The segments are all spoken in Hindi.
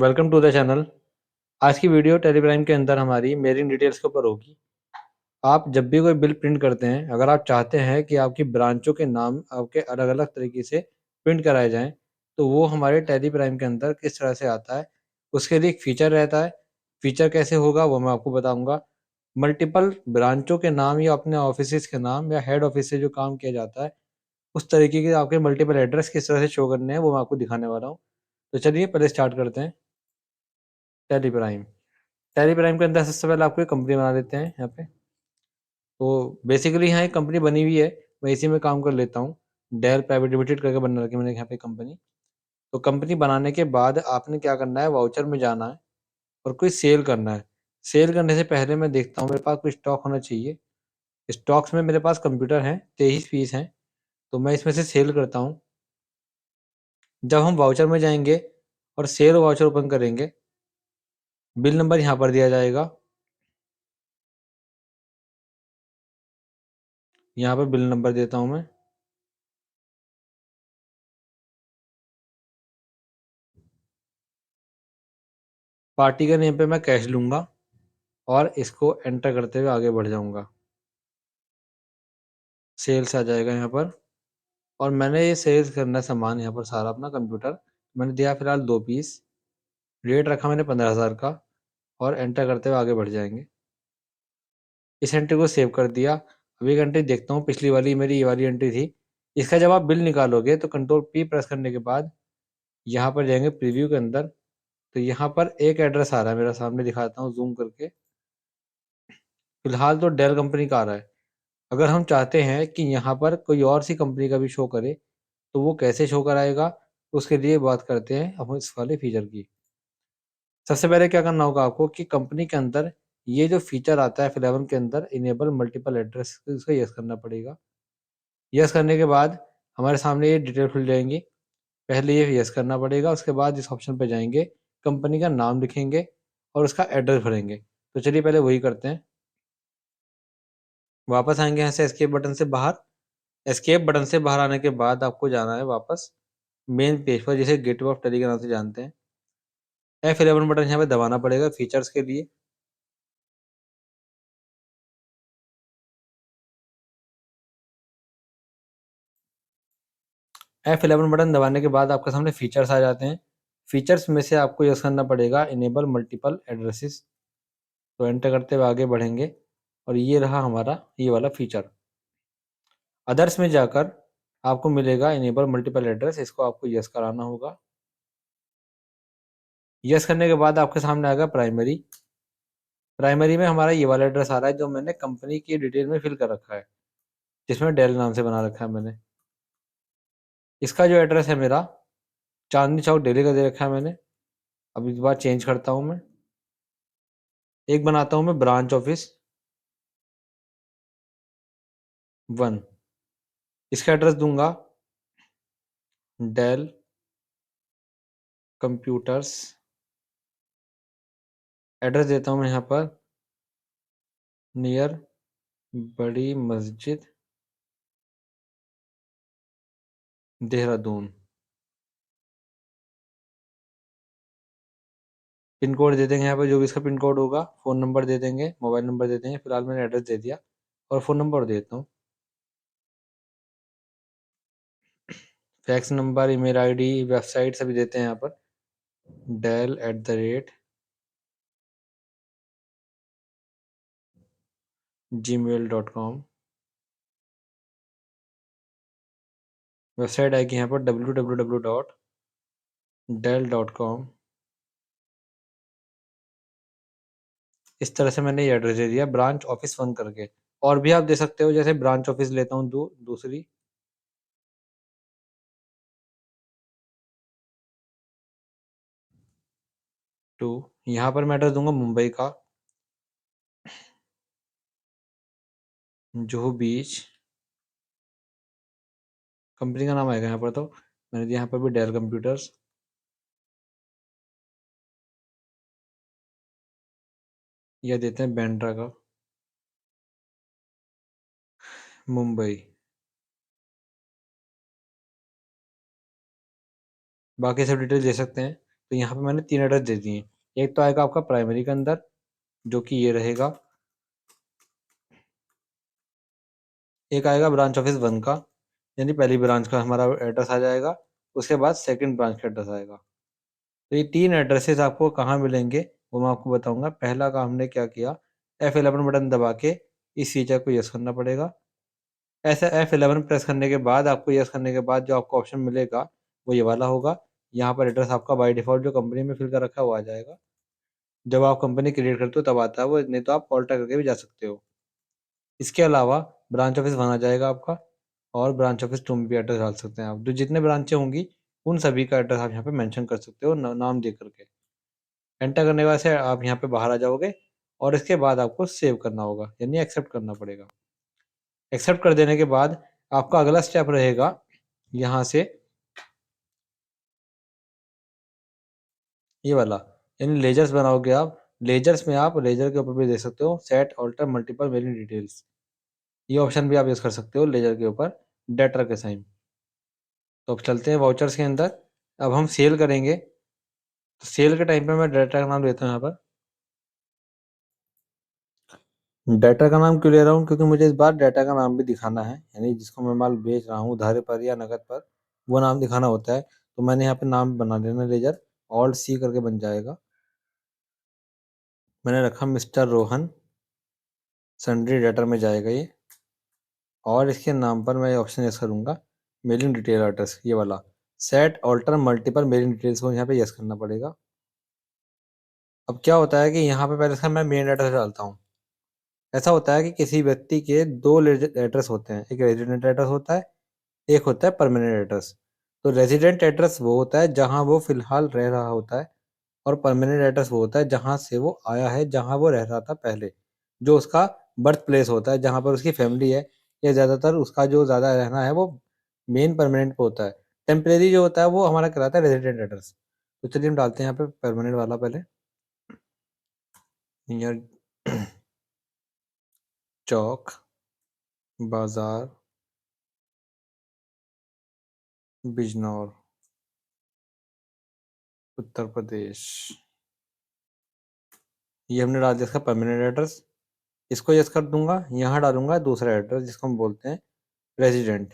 Welcome to the channel. आज की वीडियो टेलीग्राम के अंदर हमारी मेलिंग डिटेल्स के ऊपर होगी। आप जब भी कोई बिल प्रिंट करते हैं, अगर आप चाहते हैं कि आपकी ब्रांचों के नाम आपके अलग अलग तरीके से प्रिंट कराए जाएं, तो वो हमारे टेलीग्राम के अंदर किस तरह से आता है, उसके लिए एक फ़ीचर रहता है। फ़ीचर कैसे होगा वो मैं आपको बताऊंगा। मल्टीपल ब्रांचों के नाम या अपने ऑफिस के नाम या हेड ऑफिस से जो काम किया जाता है, उस तरीके के आपके मल्टीपल एड्रेस किस तरह से शो करने हैं वो मैं आपको दिखाने वाला हूँ। तो चलिए पहले स्टार्ट करते हैं। टेलीग्राम टेलीग्राम के अंदर सबसे पहले आपको एक कंपनी बना लेते हैं यहाँ पे। तो बेसिकली यहाँ एक कंपनी बनी हुई है, मैं इसी में काम कर लेता हूँ। डेल प्राइवेट लिमिटेड करके बना रखी है मैंने यहाँ पे कंपनी। तो कंपनी बनाने के बाद आपने क्या करना है, वाउचर में जाना है और कोई सेल करना है। सेल करने से पहले मैं देखता हूँ मेरे पास कोई स्टॉक होना चाहिए। स्टॉक्स में मेरे पास कंप्यूटर हैं, 23 पीस हैं, तो मैं इसमें से सेल करता हूँ। जब हम वाउचर में जाएंगे और सेल वाउचर ओपन करेंगे, बिल नंबर यहाँ पर दिया जाएगा। यहाँ पर बिल नंबर देता हूँ मैं। पार्टी के नेम पे मैं कैश लूँगा और इसको एंटर करते हुए आगे बढ़ जाऊँगा। सेल्स आ जाएगा यहाँ पर, और मैंने ये सेल्स करना सामान यहाँ पर सारा अपना कंप्यूटर मैंने दिया फिलहाल 2 पीस। रेट रखा मैंने 15,000 का, और एंटर करते हुए आगे बढ़ जाएंगे। इस एंट्री को सेव कर दिया। अभी एक एंट्री देखता हूँ, पिछली वाली मेरी ये वाली एंट्री थी। इसका जब आप बिल निकालोगे तो कंट्रोल पी प्रेस करने के बाद यहाँ पर जाएंगे प्रीव्यू के अंदर। तो यहाँ पर एक एड्रेस आ रहा है मेरा सामने, दिखाता हूँ जूम करके। फिलहाल तो डेल कंपनी का आ रहा है। अगर हम चाहते हैं कि यहाँ पर कोई और सी कंपनी का भी शो करे, तो वो कैसे शो कराएगा, उसके लिए बात करते हैं अब इस वाले फीचर की। सबसे पहले क्या करना होगा आपको कि कंपनी के अंदर ये जो फीचर आता है F11 के अंदर, इनेबल मल्टीपल एड्रेस, इसको यस करना पड़ेगा। यस करने के बाद हमारे सामने ये डिटेल खुल जाएंगी। पहले ये यस करना पड़ेगा, उसके बाद इस ऑप्शन पे जाएंगे, कंपनी का नाम लिखेंगे और उसका एड्रेस भरेंगे। तो चलिए पहले वही करते हैं। वापस आएंगे यहाँ से एस्केप बटन से बाहर। एस्केप बटन से बाहर आने के बाद आपको जाना है वापस मेन पेज पर, जिसे गेटवे ऑफ टेली के नाम से जानते हैं। F11 बटन यहाँ पे दबाना पड़ेगा फीचर्स के लिए। F11 बटन दबाने के बाद आपके सामने फीचर्स आ जाते हैं। फीचर्स में से आपको यस करना पड़ेगा इनेबल मल्टीपल एड्रेसेस। तो एंटर करते हुए आगे बढ़ेंगे, और ये रहा हमारा ये वाला फीचर। अदर्स में जाकर आपको मिलेगा इनेबल मल्टीपल एड्रेस, इसको आपको यस कराना होगा। यस करने के बाद आपके सामने आएगा प्राइमरी। प्राइमरी में हमारा ये वाला एड्रेस आ रहा है जो मैंने कंपनी की डिटेल में फिल कर रखा है, जिसमें डेल नाम से बना रखा है मैंने। इसका जो एड्रेस है मेरा, चांदनी चौक दिल्ली का दे रखा है मैंने। अब इस बार चेंज करता हूँ मैं, एक बनाता हूँ मैं ब्रांच ऑफिस 1। इसका एड्रेस दूंगा डेल कंप्यूटर्स। एड्रेस देता हूँ मैं यहाँ पर नियर बड़ी मस्जिद देहरादून। पिन कोड दे देंगे यहाँ पर, जो भी इसका पिन कोड होगा। फ़ोन नंबर दे देंगे, मोबाइल नंबर दे देंगे। फिलहाल मैंने एड्रेस दे दिया और फ़ोन नंबर देता हूँ। Fax number, email ID, website सभी देते हैं यहाँ पर। del@gmail.com। वेबसाइट आएगी यहाँ पर www.del.com। इस तरह से मैंने ये एड्रेस दे दिया ब्रांच ऑफिस 1 करके। और भी आप दे सकते हो, जैसे ब्रांच ऑफिस लेता हूँ दूसरी। टू, यहाँ पर मैं एड्रेस दूंगा मुंबई का, जुहू बीच। कंपनी का नाम आएगा यहाँ पर, तो मैंने दिया यहाँ पर भी डेल कंप्यूटर्स। यह देते हैं बैंड्रा का, मुंबई। बाकी सब डिटेल दे सकते हैं। तो यहाँ पे मैंने 3 एड्रेस दे दिए। एक तो आएगा आपका प्राइमरी के अंदर, जो कि ये रहेगा। एक आएगा ब्रांच ऑफिस 1 का, यानी पहली ब्रांच का हमारा एड्रेस आ जाएगा। उसके बाद सेकंड ब्रांच का एड्रेस आएगा। तो ये 3 एड्रेसेस आपको कहाँ मिलेंगे वो मैं आपको बताऊंगा। पहला काम हमने क्या किया, F11 बटन दबा के इस फीचर को यस करना पड़ेगा। ऐसा F11 प्रेस करने के बाद आपको यस करने के बाद जो आपको ऑप्शन मिलेगा वो ये वाला होगा। यहाँ पर एड्रेस आपका बाय डिफ़ॉल्ट जो कंपनी में फिल कर रखा है वो आ जाएगा। जब आप कंपनी क्रिएट करते हो तब आता है वो, नहीं तो आप ऑल्टर करके भी जा सकते हो। इसके अलावा ब्रांच ऑफिस 1 आ जाएगा आपका, और ब्रांच ऑफिस 2 में भी एड्रेस डाल सकते हैं आप। जो जितने ब्रांचें होंगी उन सभी का एड्रेस आप यहाँ पे मेंशन कर सकते हो नाम दे करके। एंटर करने के बाद से आप यहाँ पे बाहर आ जाओगे और इसके बाद आपको सेव करना होगा, यानी एक्सेप्ट करना पड़ेगा। एक्सेप्ट कर देने के बाद आपका अगला स्टेप रहेगा यहाँ से ये वाला, यानी लेजर्स बनाओगे आप। लेजर्स में आप लेजर के ऊपर भी दे सकते हो set alter multiple variant details, ये ऑप्शन भी आप यूज़ कर सकते हो लेजर के ऊपर डेटर के साइन। तो अब चलते हैं वाउचर्स के अंदर। अब हम सेल करेंगे, तो सेल के टाइम पे मैं डाटा का नाम लेता हूँ यहाँ पर। डाटा का नाम क्यों ले रहा हूँ, क्योंकि मुझे इस बार डाटा का नाम भी दिखाना है, यानी जिसको मैं माल बेच रहा हूँ उधारे पर या नकद पर, वो नाम दिखाना होता है। तो मैंने यहाँ पे नाम बना लेना लेजर, ऑल्ट सी करके बन जाएगा। मैंने रखा मिस्टर रोहन, सन्ड्री डेटर में जाएगा ये। और इसके नाम पर मैं ऑप्शन यस करूँगा मेलिंग डिटेल एड्रेस, ये वाला set alter multiple mailing details को यहाँ पे यस करना पड़ेगा। अब क्या होता है कि यहाँ पे पहले से मैं मेन एड्रेस डालता हूँ। ऐसा होता है कि किसी व्यक्ति के 2 एड्रेस होते हैं, एक रेजिडेंट एड्रेस होता है, एक होता है परमानेंट एड्रेस। तो रेजिडेंट एड्रेस वो होता है जहाँ वो फिलहाल रह रहा होता है, और परमानेंट एड्रेस वो होता है जहाँ से वो आया है, जहाँ वो रह रहा था पहले, जो उसका बर्थ प्लेस होता है, जहाँ पर उसकी फैमिली है, या ज़्यादातर उसका जो ज़्यादा रहना है वो मेन परमानेंट पे होता है। टेम्परेरी जो होता है वो हमारा कहलाता है रेजिडेंट एड्रेस। तो चलिए हम डालते हैं यहाँ पे परमानेंट वाला पहले, नियर चौक बाजार बिजनौर उत्तर प्रदेश। ये हमने डाल दिया इसका परमानेंट एड्रेस। इसको यस कर दूंगा, यहाँ डालूंगा दूसरा एड्रेस जिसको हम बोलते हैं रेजिडेंट।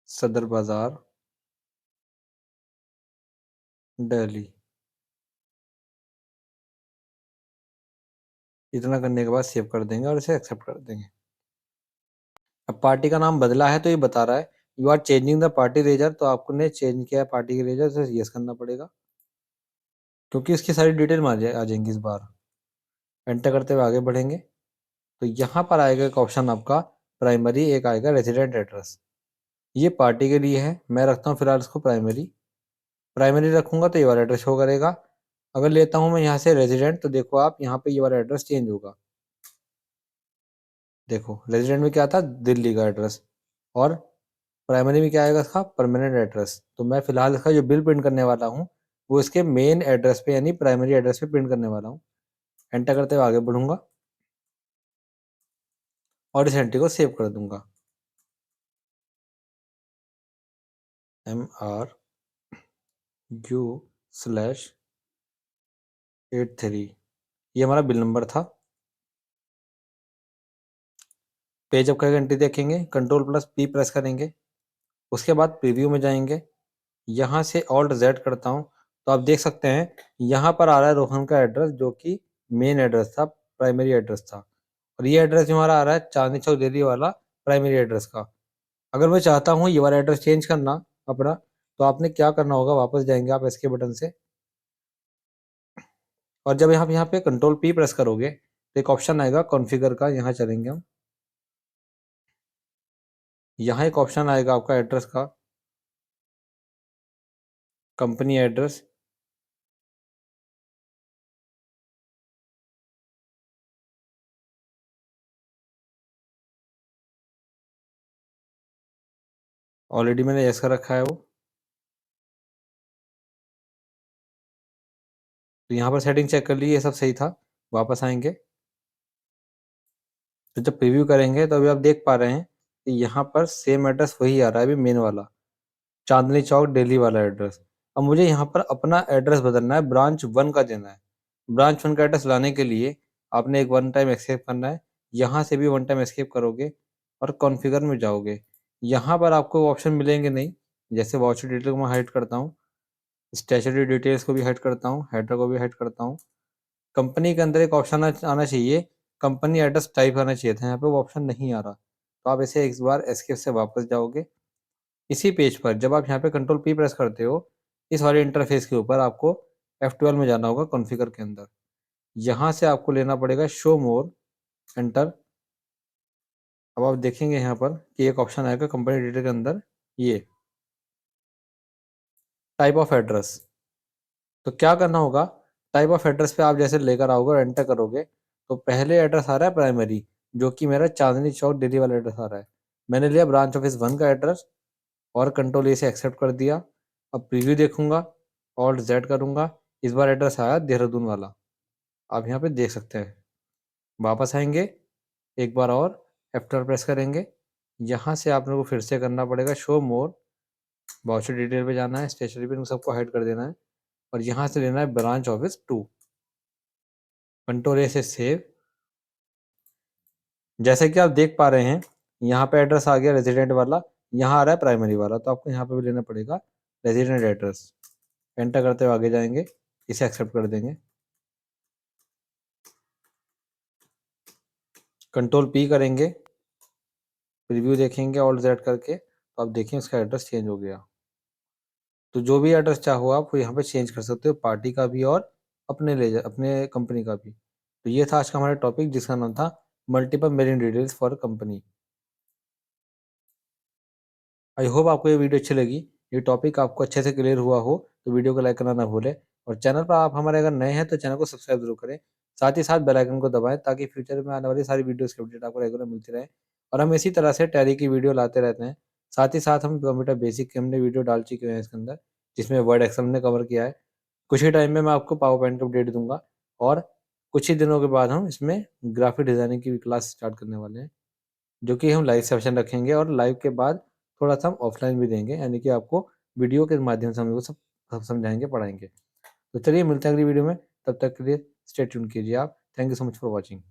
सदर बाजार दिल्ली। इतना करने के बाद सेव कर देंगे और इसे एक्सेप्ट कर देंगे। अब पार्टी का नाम बदला है तो ये बता रहा है you are changing the party razor, तो आपने चेंज किया है पार्टी के रेजर, तो यस करना पड़ेगा क्योंकि इसकी सारी डिटेल आ जाएंगी इस बार। एंटर करते हुए आगे बढ़ेंगे तो यहाँ पर आएगा एक ऑप्शन आपका प्राइमरी, एक आएगा रेजिडेंट एड्रेस। ये पार्टी के लिए है, मैं रखता हूँ फिलहाल इसको प्राइमरी। प्राइमरी रखूंगा तो ये वाला एड्रेस शो करेगा। अगर लेता हूँ मैं यहाँ से रेजिडेंट, तो देखो आप यहाँ पे ये वाला एड्रेस चेंज होगा। देखो रेजिडेंट में क्या था, दिल्ली का एड्रेस, और प्राइमरी में क्या आएगा इसका परमानेंट एड्रेस। तो मैं फिलहाल इसका जो बिल प्रिंट करने वाला हूँ वो इसके मेन एड्रेस पे यानी प्राइमरी एड्रेस पे प्रिंट करने वाला हूँ। एंटर करते हुए आगे बढ़ूंगा और इस एंट्री को सेव कर दूंगा। MRU/83 ये हमारा बिल नंबर था। पेज अप करके एंट्री देखेंगे, Ctrl+P प्रेस करेंगे, उसके बाद प्रीव्यू में जाएंगे, यहाँ से Alt Z करता हूँ तो आप देख सकते हैं यहाँ पर आ रहा है रोहन का एड्रेस जो कि मेन एड्रेस था, प्राइमरी एड्रेस था। और ये एड्रेस जो हमारा आ रहा है चांदनी चौक दिल्ली वाला प्राइमरी एड्रेस का। अगर मैं चाहता हूँ ये वाला एड्रेस चेंज करना अपना, तो आपने क्या करना होगा, वापस जाएंगे आप एस्केप बटन से, और जब यहाँ पे Ctrl+P प्रेस करोगे तो एक ऑप्शन आएगा कॉन्फ़िगर का, यहाँ चलेंगे हम। यहाँ एक ऑप्शन आएगा आपका एड्रेस का, कंपनी एड्रेस। ऑलरेडी मैंने यस कर रखा है वो। तो यहाँ पर सेटिंग चेक कर ली, ये सब सही था। वापस आएंगे तो जब प्रीव्यू करेंगे तो अभी आप देख पा रहे हैं कि यहाँ पर सेम एड्रेस वही आ रहा है अभी मेन वाला, चांदनी चौक दिल्ली वाला एड्रेस। अब मुझे यहाँ पर अपना एड्रेस बदलना है, ब्रांच 1 का देना है। ब्रांच 1 का एड्रेस लाने के लिए आपने एक वन टाइम एस्केप करना है, यहाँ से भी वन टाइम एस्केप करोगे और कॉन्फ़िगर में जाओगे। यहाँ पर आपको ऑप्शन मिलेंगे नहीं, जैसे वाउचर डिटेल को मैं हाइड करता हूँ, स्टैट्यूटरी डिटेल्स को भी हाइड करता हूँ, हेडर को भी हाइड करता हूँ। कंपनी के अंदर एक ऑप्शन आना चाहिए, कंपनी एड्रेस टाइप आना चाहिए था, यहाँ पे वो ऑप्शन नहीं आ रहा। तो आप ऐसे एक बार एस्केप से वापस जाओगे। इसी पेज पर जब आप यहाँ पे कंट्रोल पी प्रेस करते हो, इस वाले इंटरफेस के ऊपर आपको F12 में जाना होगा कॉन्फ़िगर के अंदर। यहाँ से आपको लेना पड़ेगा शो मोर, एंटर। अब आप देखेंगे यहाँ पर कि एक ऑप्शन आएगा कंपनी डिटेल के अंदर, ये टाइप ऑफ एड्रेस। तो क्या करना होगा, टाइप ऑफ एड्रेस पे आप जैसे लेकर आओगे और एंटर करोगे, तो पहले एड्रेस आ रहा है प्राइमरी, जो कि मेरा चांदनी चौक दिल्ली वाला एड्रेस आ रहा है। मैंने लिया ब्रांच ऑफिस 1 का एड्रेस और कंट्रोल ए से एक्सेप्ट कर दिया। अब प्रीव्यू देखूंगा, ऑल्ट जेड करूंगा, इस बार एड्रेस आया देहरादून वाला, आप यहाँ पे देख सकते हैं। वापस आएंगे, एक बार और F12 प्रेस करेंगे। यहाँ से आप लोगों को फिर से करना पड़ेगा शो मोर, वाउचर डिटेल पे जाना है, स्टेशनरी पे सबको हाइड कर देना है और यहाँ से लेना है ब्रांच ऑफिस 2, कंट्रोल ए से सेव। जैसे कि आप देख पा रहे हैं, यहाँ पे एड्रेस आ गया रेजिडेंट वाला, यहाँ आ रहा है प्राइमरी वाला, तो आपको यहाँ पे भी लेना पड़ेगा रेजिडेंट एड्रेस। एंटर करते हुए आगे जाएंगे, इसे एक्सेप्ट कर देंगे, कंट्रोल पी करेंगे, प्रीव्यू देखेंगे ऑल्ट जेड करके, तो आप देखें उसका एड्रेस चेंज हो गया। तो जो भी एड्रेस चाहो आप यहाँ पे चेंज कर सकते हो, पार्टी का भी और अपने कंपनी का भी। तो ये था आज का हमारा टॉपिक, जिसका नाम था multiple mailing details for company. I hope आपको ये वीडियो अच्छी लगी, ये टॉपिक आपको अच्छे से क्लियर हुआ हो, तो वीडियो को लाइक करना ना भूलें। और चैनल पर आप हमारे अगर नए हैं तो चैनल को सब्सक्राइब जरूर करें, साथ ही साथ बेल आइकन को दबाएं, ताकि फ्यूचर में आने वाली सारी वीडियोस की अपडेट आपको रेगुलर मिलती रहे। और हम इसी तरह से टैली की वीडियो लाते रहते हैं। साथ ही साथ हम कंप्यूटर बेसिक की हमने वीडियो डाल चुके हैं इसके अंदर, जिसमें वर्ड एक्सेल ने कवर किया है। कुछ ही टाइम में मैं आपको पावर पॉइंट की अपडेट दूंगा, और कुछ ही दिनों के बाद हम इसमें ग्राफिक डिज़ाइनिंग की क्लास स्टार्ट करने वाले हैं, जो कि हम लाइव सेशन रखेंगे और लाइव के बाद थोड़ा-सा हम ऑफलाइन भी देंगे, यानी कि आपको वीडियो के माध्यम से हम लोग सब समझाएँगे, पढ़ाएँगे। तो चलिए मिलते हैं अगली वीडियो में, तब तक के लिए स्टे ट्यून्ड कीजिए आप। Thank you so much for watching.